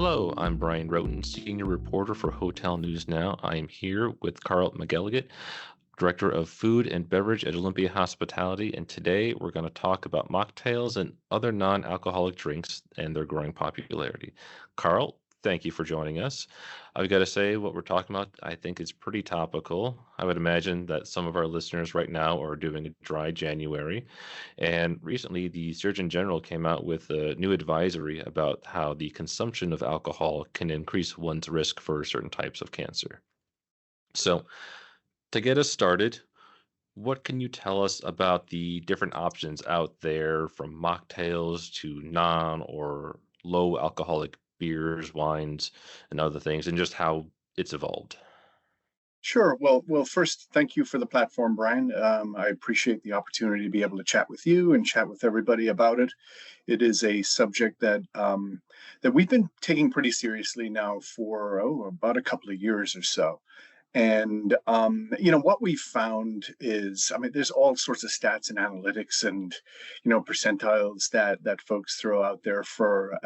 Hello, I'm Brian Roten, senior reporter for Hotel News Now. I am here with Karl McElligott, director of food and beverage at Olympia Hospitality, and today we're going to talk about mocktails and other non-alcoholic drinks and their growing popularity. Karl, thank you for joining us. I've got to say, what we're talking about, I think, is pretty topical. I would imagine that some of our listeners right now are doing a dry January. And recently, the Surgeon General came out with a new advisory about how the consumption of alcohol can increase one's risk for certain types of cancer. So, to get us started, what can you tell us about the different options out there from mocktails to non or low alcoholic beers, wines, and other things, and just how it's evolved? Sure. Well, first, thank you for the platform, Brian. I appreciate the opportunity to be able to chat with you and chat with everybody about it. It is a subject that we've been taking pretty seriously now for about a couple of years or so. And what we found is, I mean, there's all sorts of stats and analytics and percentiles that folks throw out there for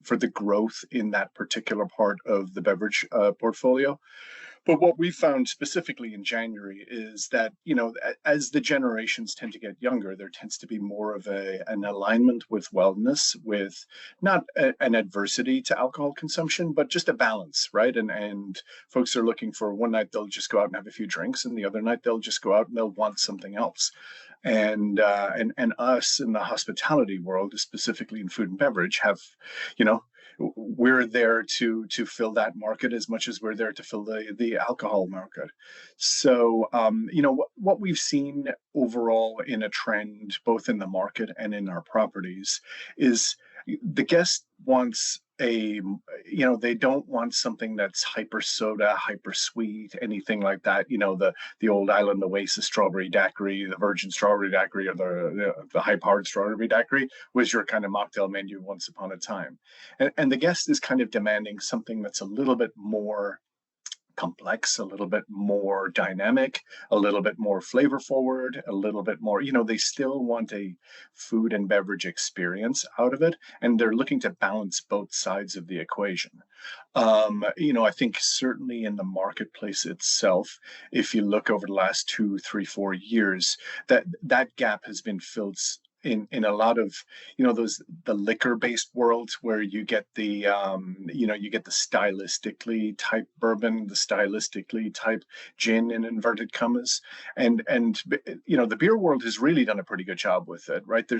the growth in that particular part of the beverage portfolio. But what we found specifically in January is that, as the generations tend to get younger, there tends to be more of an alignment with wellness, with not an adversity to alcohol consumption, but just a balance, right? And folks are looking for one night they'll just go out and have a few drinks, and the other night they'll just go out and they'll want something else. And us in the hospitality world, specifically in food and beverage, have, you know, we're there to fill that market as much as we're there to fill the alcohol market. So what we've seen overall in a trend, both in the market and in our properties, is the guest wants they don't want something that's hyper soda, hyper sweet, anything like that. The old Island Oasis strawberry daiquiri, the virgin strawberry daiquiri, or the high powered strawberry daiquiri was your kind of mocktail menu once upon a time. And the guest is kind of demanding something that's a little bit more complex, a little bit more dynamic, a little bit more flavor forward, a little bit more, they still want a food and beverage experience out of it. And they're looking to balance both sides of the equation. I think certainly in the marketplace itself, if you look over the last 2, 3, 4 years, that gap has been filled in a lot of those the liquor based worlds where you get the stylistically type bourbon, the stylistically type gin in inverted commas, and the beer world has really done a pretty good job with it, right?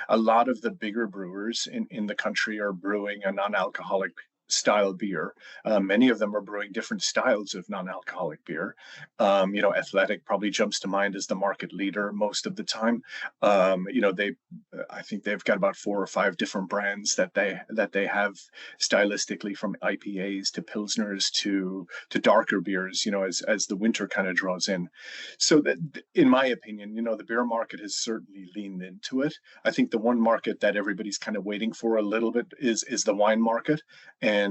A lot of the bigger brewers in the country are brewing a non-alcoholic style beer. Many of them are brewing different styles of non-alcoholic beer. Athletic probably jumps to mind as the market leader most of the time. I think they've got about 4 or 5 different brands that they have stylistically, from IPAs to pilsners to darker beers. As the winter kind of draws in, so that, in my opinion, the beer market has certainly leaned into it. I think the one market that everybody's kind of waiting for a little bit is the wine market, and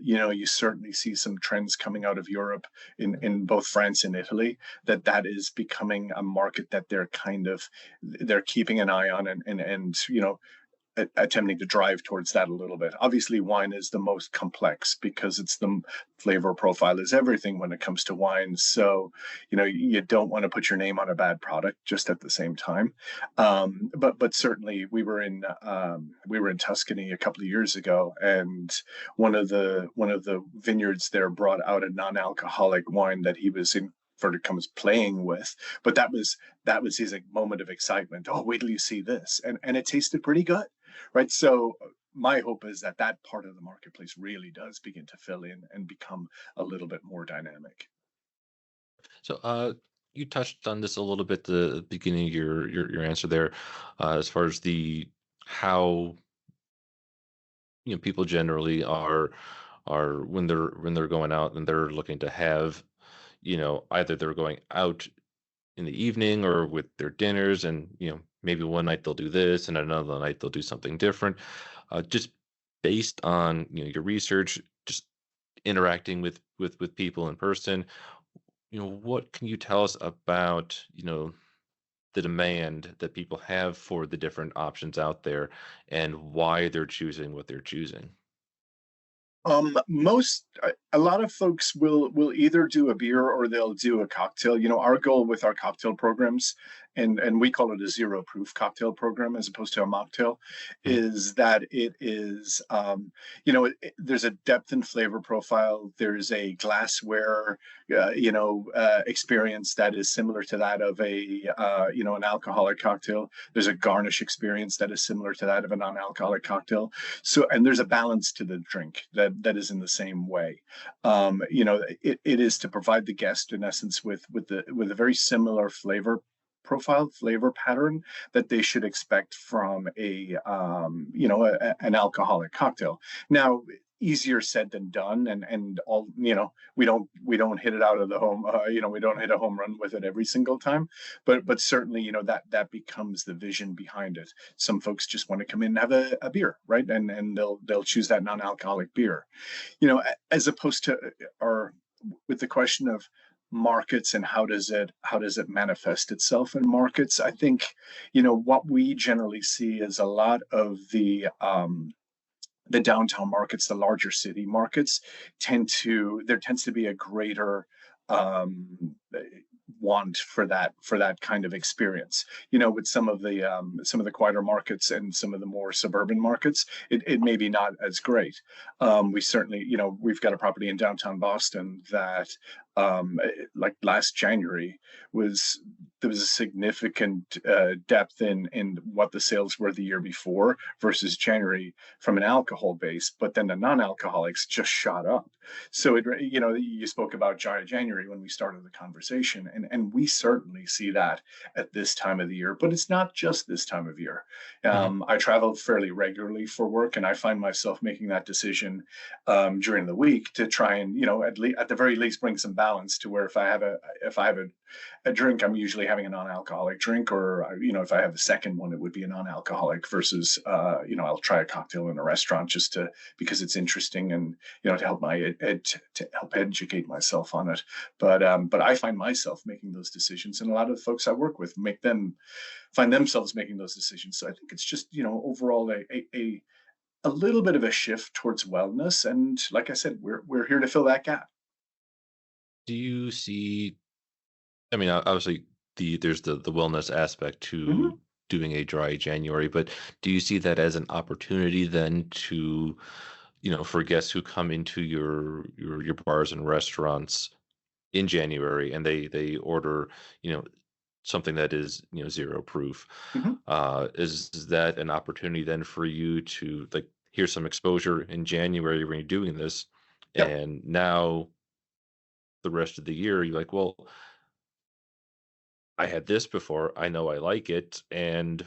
you certainly see some trends coming out of Europe in both France and Italy that is becoming a market that they're keeping an eye on, and attempting to drive towards that a little bit. Obviously, wine is the most complex because it's the flavor profile is everything when it comes to wine. So, you don't want to put your name on a bad product just at the same time. But certainly, we were in Tuscany a couple of years ago, and one of the vineyards there brought out a non-alcoholic wine that he was in playing with, but that was his moment of excitement. Oh, wait till you see this, and it tasted pretty good, right? So my hope is that part of the marketplace really does begin to fill in and become a little bit more dynamic. So, you touched on this a little bit at the beginning of your answer there, as far as the how people generally are when they're going out and they're looking to have, either they're going out in the evening or with their dinners, and maybe one night they'll do this and another night they'll do something different, just based on your research, just interacting with people in person. What can you tell us about the demand that people have for the different options out there and why they're choosing what they're choosing? A lot of folks will either do a beer or they'll do a cocktail. Our goal with our cocktail programs, and we call it a zero proof cocktail program as opposed to a mocktail, Mhm. is that it is, there's a depth and flavor profile. There's a glassware, experience that is similar to that of an alcoholic cocktail. There's a garnish experience that is similar to that of a non-alcoholic cocktail. And there's a balance to the drink that is in the same way. It is to provide the guest, in essence, with a very similar flavor pattern that they should expect from an alcoholic cocktail. Now, easier said than done, and all we don't hit it out of the home, we don't hit a home run with it every single time, but certainly, that becomes the vision behind it. Some folks just want to come in and have a beer, right? And they'll choose that non-alcoholic beer, as opposed to, or with the question of markets and how does it manifest itself in markets. I think, what we generally see is a lot of the downtown markets, the larger city markets, there tends to be a greater um, want for that kind of experience. With some of the quieter markets and some of the more suburban markets, it may be not as great. We certainly, we've got a property in downtown Boston that, like last January, was there was a significant depth in what the sales were the year before versus January from an alcohol base, but then the non-alcoholics just shot up. So you spoke about January when we started the conversation, and we certainly see that at this time of the year. But it's not just this time of year. Mhm. I travel fairly regularly for work, and I find myself making that decision during the week to try and, at the very least, bring some balance to where if I have a drink, I'm usually having a non-alcoholic drink, or if I have a second one, it would be a non-alcoholic versus, I'll try a cocktail in a restaurant just to because it's interesting and to help educate myself on it. But I find myself making those decisions, and a lot of the folks I work with make them find themselves making those decisions. So I think it's just overall a little bit of a shift towards wellness, and like I said, we're here to fill that gap. Do you see I mean, obviously, there's the wellness aspect Mhm. to doing a dry January, but do you see that as an opportunity then to, for guests who come into your bars and restaurants in January and they order, you know, something that is, zero proof, Mhm. is that an opportunity then for you to like here's some exposure in January when you're doing this, Yep. and now the rest of the year you're like, well, I had this before. I know I like it, and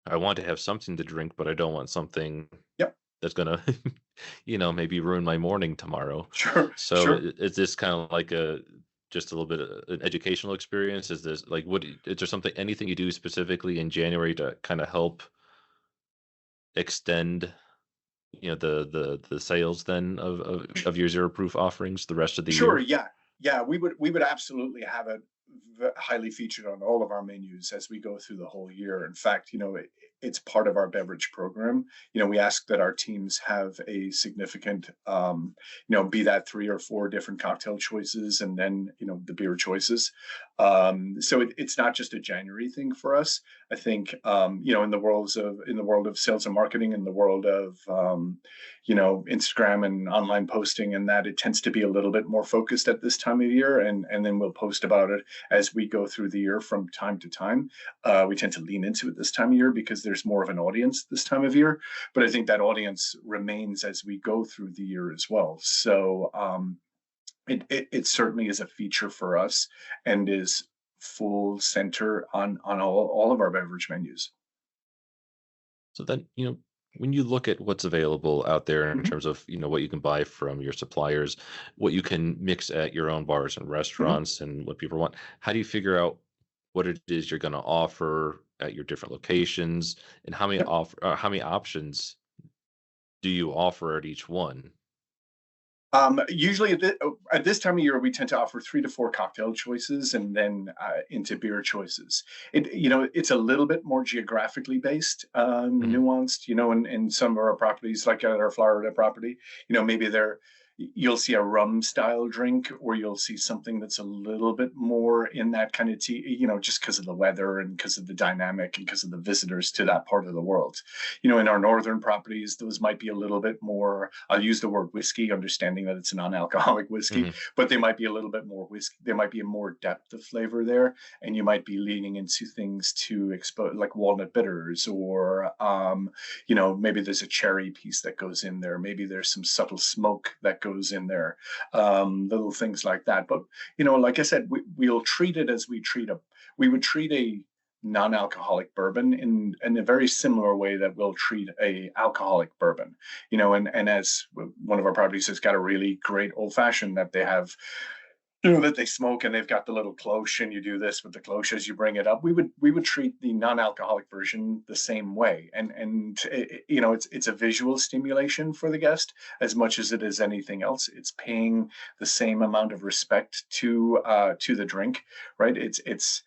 I want to have something to drink, but I don't want something Yep. that's gonna, maybe ruin my morning tomorrow. Sure. So Sure. is this kind of like a just a little bit of an educational experience? Is this like is there something anything you do specifically in January to kind of help extend, the sales then of your zero proof offerings the rest of the Sure, year? yeah. Yeah, we would absolutely have it highly featured on all of our menus as we go through the whole year. In fact, it's part of our beverage program. We ask that our teams have a significant, be that three or four different cocktail choices, and then the beer choices. So it's not just a January thing for us. I think, in the world of sales and marketing, in the world of Instagram and online posting, and that it tends to be a little bit more focused at this time of year, and then we'll post about it as we go through the year from time to time. We tend to lean into it this time of year because there's more of an audience this time of year, but I think that audience remains as we go through the year as well. So it certainly is a feature for us, and is full center on all of our beverage menus. So then, when you look at what's available out there in Mhm. terms of, what you can buy from your suppliers, what you can mix at your own bars and Mhm. restaurants and what people want, how do you figure out what it is you're going to offer at your different locations, and Yep. how many options do you offer at each one? Usually at this time of year, we tend to offer 3 to 4 cocktail choices and then into beer choices. It's a little bit more geographically based, Mhm. nuanced. In some of our properties, like at our Florida property, maybe you'll see a rum style drink, or you'll see something that's a little bit more in that kind of tea. Just because of the weather and because of the dynamic and because of the visitors to that part of the world. In our northern properties, those might be a little bit more. I'll use the word whiskey, understanding that it's a non-alcoholic whiskey, Mhm. but they might be a little bit more whiskey. There might be a more depth of flavor there, and you might be leaning into things to expose, like walnut bitters, or maybe there's a cherry piece that goes in there. Maybe there's some subtle smoke that goes in there, little things like that. But like I said, we'll treat it as we would treat a non-alcoholic bourbon in a very similar way that we'll treat a alcoholic bourbon. And as one of our properties has got a really great old fashioned that they have, that they smoke, and they've got the little cloche, and you do this with the cloche as you bring it up. We would treat the non-alcoholic version the same way, and it's a visual stimulation for the guest as much as it is anything else. It's paying the same amount of respect to the drink, right? It's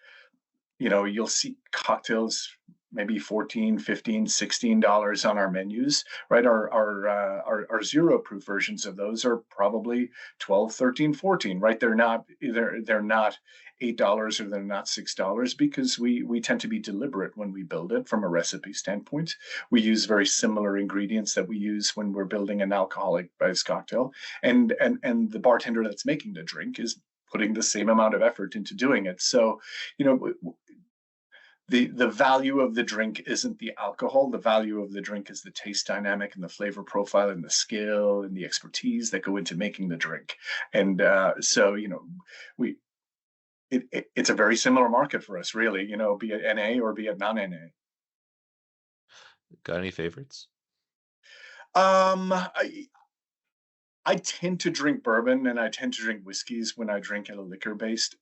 you'll see cocktails maybe 14, 15, $16 on our menus, right? Our zero proof versions of those are probably 12, 13, 14, right? They're not $8, or they're not $6, because we tend to be deliberate when we build it from a recipe standpoint. We use very similar ingredients that we use when we're building an alcoholic based cocktail. And the bartender that's making the drink is putting the same amount of effort into doing it. So, you know, the value of the drink isn't the alcohol. The value of the drink is the taste dynamic and the flavor profile and the skill and the expertise that go into making the drink. And so, we it's a very similar market for us, really. Be it NA or be it non-NA. Got any favorites? I tend to drink bourbon, and I tend to drink whiskeys when I drink a liquor based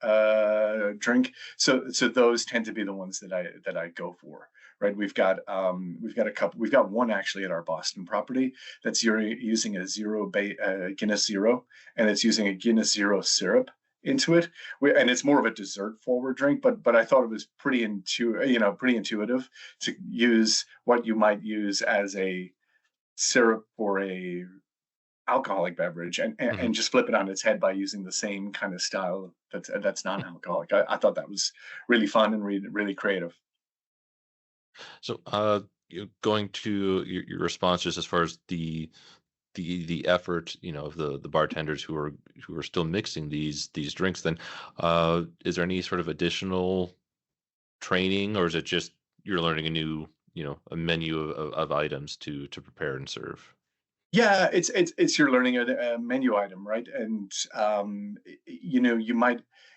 drink. So those tend to be the ones that I go for. Right, we've got a couple. We've got one actually at our Boston property that's using a Guinness Zero, and it's using a Guinness Zero syrup into it. And it's more of a dessert forward drink, but I thought it was pretty intuitive to use what you might use as a syrup for a alcoholic beverage, and Mhm. just flip it on its head by using the same kind of style that's non-alcoholic. I thought that was really fun and really, really creative. So, going to your response just as far as the effort, of the bartenders who are still mixing these drinks, then, is there any sort of additional training, or is it just you're learning a new, a menu of items to prepare and serve? Yeah, it's you're learning a menu item, right? And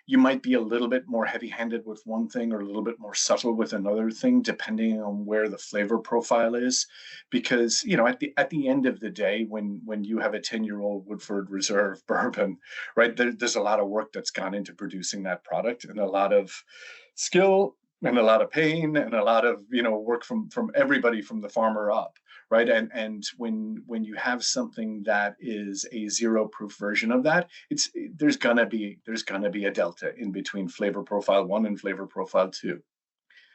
you might be a little bit more heavy-handed with one thing, or a little bit more subtle with another thing, depending on where the flavor profile is. Because at the end of the day, when you have a 10-year-old Woodford Reserve bourbon, right, there's a lot of work that's gone into producing that product, and a lot of skill and a lot of pain and a lot of work from everybody from the farmer up, right? And when you have something that is a zero proof version of that, it's there's gonna be a delta in between flavor profile one and flavor profile two.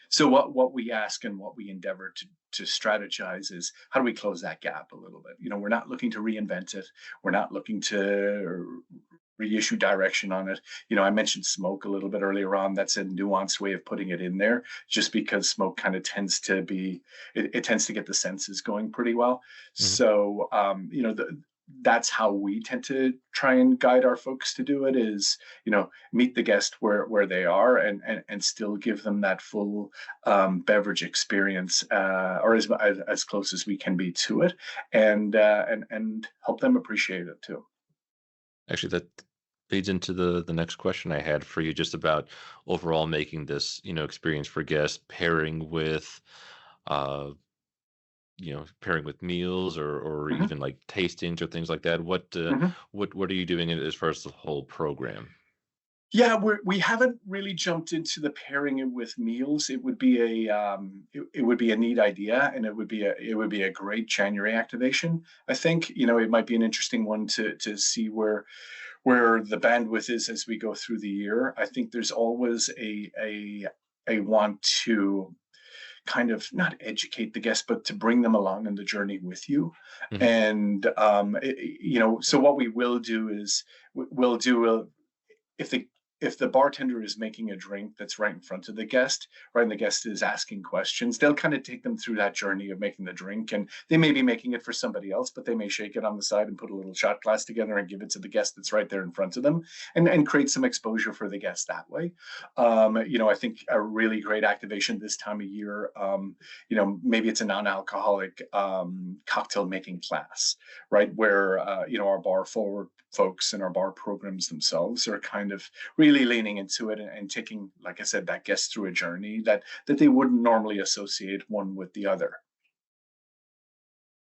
So what we ask and what we endeavor to strategize is, how do we close that gap a little bit? We're not looking to reinvent it. We're not looking to reissue direction on it. I mentioned smoke a little bit earlier on. That's a nuanced way of putting it in there, just because smoke kind of it tends to get the senses going pretty well. Mhm. So that's how we tend to try and guide our folks to do it, is meet the guest where they are, and still give them that full beverage experience, or as close as we can be to it, and help them appreciate it too. Actually, that leads into the next question I had for you, just about overall making this, experience for guests, uh, pairing with meals, or Mhm, even like tastings or things like that. What mhm. what are you doing as far as the whole program? Yeah, we haven't really jumped into the pairing it with meals. It would be it would be a neat idea, and it would be a great January activation. I think, it might be an interesting one to see where the bandwidth is as we go through the year. I think there's always a want to kind of not educate the guest, but to bring them along in the journey with you. Mhm. And so what we will do is we'll do a if the if the bartender is making a drink that's right in front of the guest, right, and the guest is asking questions, they'll kind of take them through that journey of making the drink. And they may be making it for somebody else, but they may shake it on the side and put a little shot glass together and give it to the guest that's right there in front of them, and create some exposure for the guest that way. I think a really great activation this time of year, maybe it's a non-alcoholic cocktail making class, right? Where our bar forward folks and our bar programs themselves are kind of really leaning into it and taking, like I said, that guest through a journey that they wouldn't normally associate one with the other.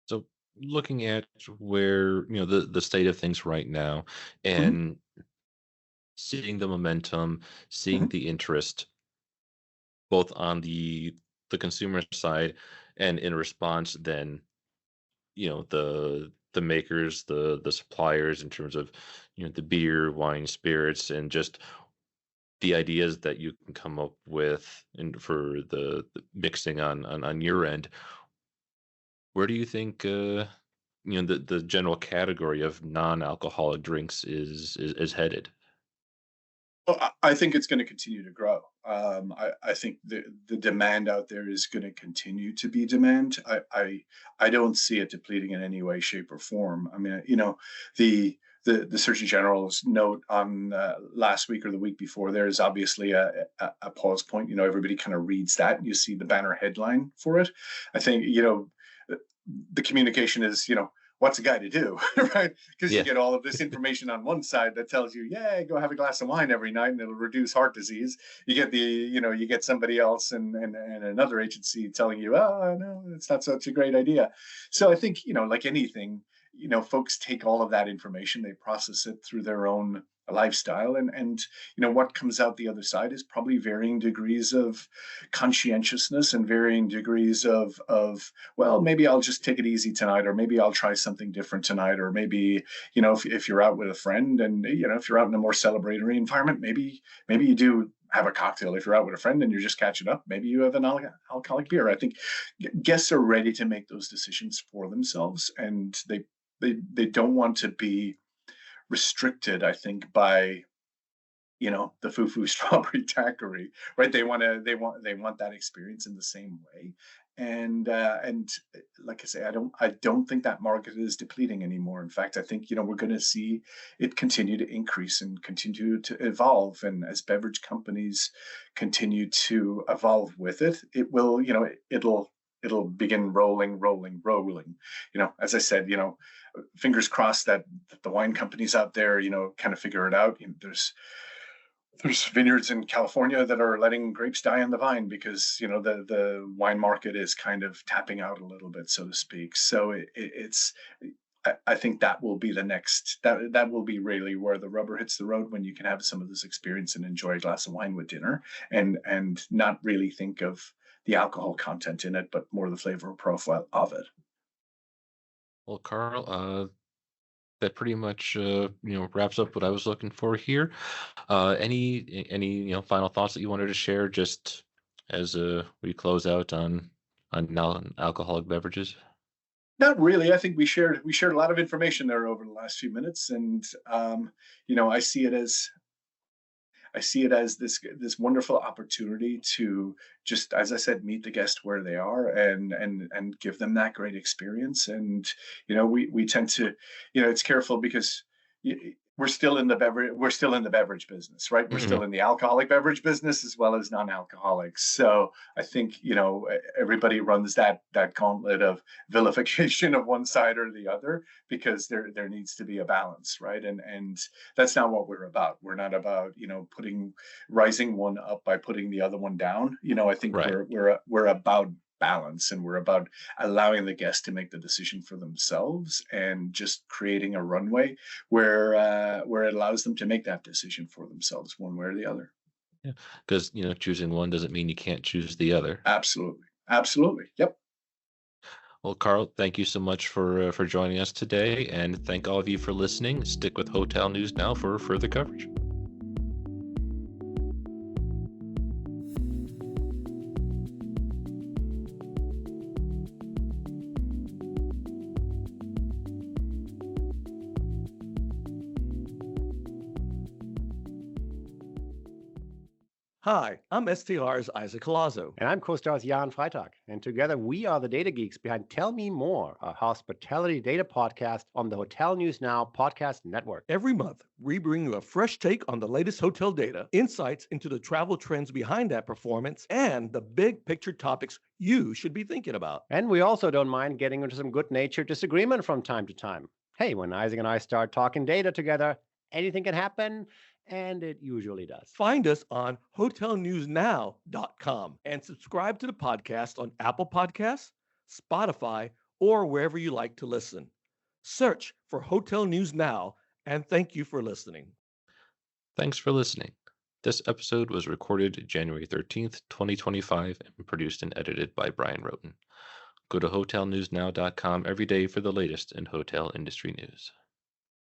So looking at where, the state of things right now Mhm, and seeing the momentum, seeing mhm. the interest both on the consumer side and in response then, the makers, the suppliers in terms of, the beer, wine, spirits, and just the ideas that you can come up with and for the mixing on your end. Where do you think the general category of non-alcoholic drinks is headed? Well, I think it's going to continue to grow. I think the demand out there is going to continue to be demand. I don't see it depleting in any way, shape, or form. I mean, the Surgeon General's note on last week or the week before there is obviously a pause point. Everybody kind of reads that, and you see the banner headline for it. I think the communication is what's a guy to do, right? Because you Yeah. get all of this information on one side that tells you, yeah, go have a glass of wine every night and it'll reduce heart disease. You get you get somebody else and another agency telling you, oh no, it's not such a great idea. So I think, like anything, folks take all of that information, they process it through their own lifestyle, and what comes out the other side is probably varying degrees of conscientiousness and varying degrees of well, maybe I'll just take it easy tonight, or maybe I'll try something different tonight, or maybe, if you're out with a friend and, if you're out in a more celebratory environment, maybe you do have a cocktail. If you're out with a friend and you're just catching up, maybe you have an alcoholic beer. I think guests are ready to make those decisions for themselves, and they don't want to be restricted, I think, by the foo-foo strawberry daiquiri, right? They want that experience in the same way. And like I say, I don't think that market is depleting anymore. In fact, I think we're going to see it continue to increase and continue to evolve. And as beverage companies continue to evolve with it, it will, it'll begin rolling, rolling, rolling. As I said, fingers crossed that the wine companies out there, kind of figure it out. There's vineyards in California that are letting grapes die on the vine because the wine market is kind of tapping out a little bit, so to speak. So it's I think that will be the next that will be really where the rubber hits the road, when you can have some of this experience and enjoy a glass of wine with dinner, and not really think of the alcohol content in it, but more the flavor profile of it. Well, Carl, that pretty much wraps up what I was looking for here. Any final thoughts that you wanted to share just as we close out on non-alcoholic beverages? Not really. I think we shared a lot of information there over the last few minutes, and I see it as this wonderful opportunity to, just as I said, meet the guest where they are, and give them that great experience. And we tend to, it's careful because we're still in the beverage business, right? We're still Mhm. in the alcoholic beverage business as well as non-alcoholic. So I think everybody runs that gauntlet of vilification of one side or the other, because there needs to be a balance, right? And that's not what we're about. We're not about putting rising one up by putting the other one down. I think Right. we're about balance, and we're about allowing the guest to make the decision for themselves, and just creating a runway where it allows them to make that decision for themselves, one way or the other. Yeah, because choosing one doesn't mean you can't choose the other. Absolutely, absolutely. Yep. Well, Carl, thank you so much for joining us today, and thank all of you for listening. Stick with Hotel News Now for further coverage. Hi, I'm STR's Isaac Colazo. And I'm co-stars Jan Freitag. And together we are the data geeks behind Tell Me More, a hospitality data podcast on the Hotel News Now podcast network. Every month, we bring you a fresh take on the latest hotel data, insights into the travel trends behind that performance, and the big picture topics you should be thinking about. And we also don't mind getting into some good-natured disagreement from time to time. Hey, when Isaac and I start talking data together, anything can happen. And it usually does. Find us on hotelnewsnow.com and subscribe to the podcast on Apple Podcasts, Spotify, or wherever you like to listen. Search for Hotel News Now, and thank you for listening. Thanks for listening. This episode was recorded January 13th, 2025, and produced and edited by Brian Roten. Go to hotelnewsnow.com every day for the latest in hotel industry news.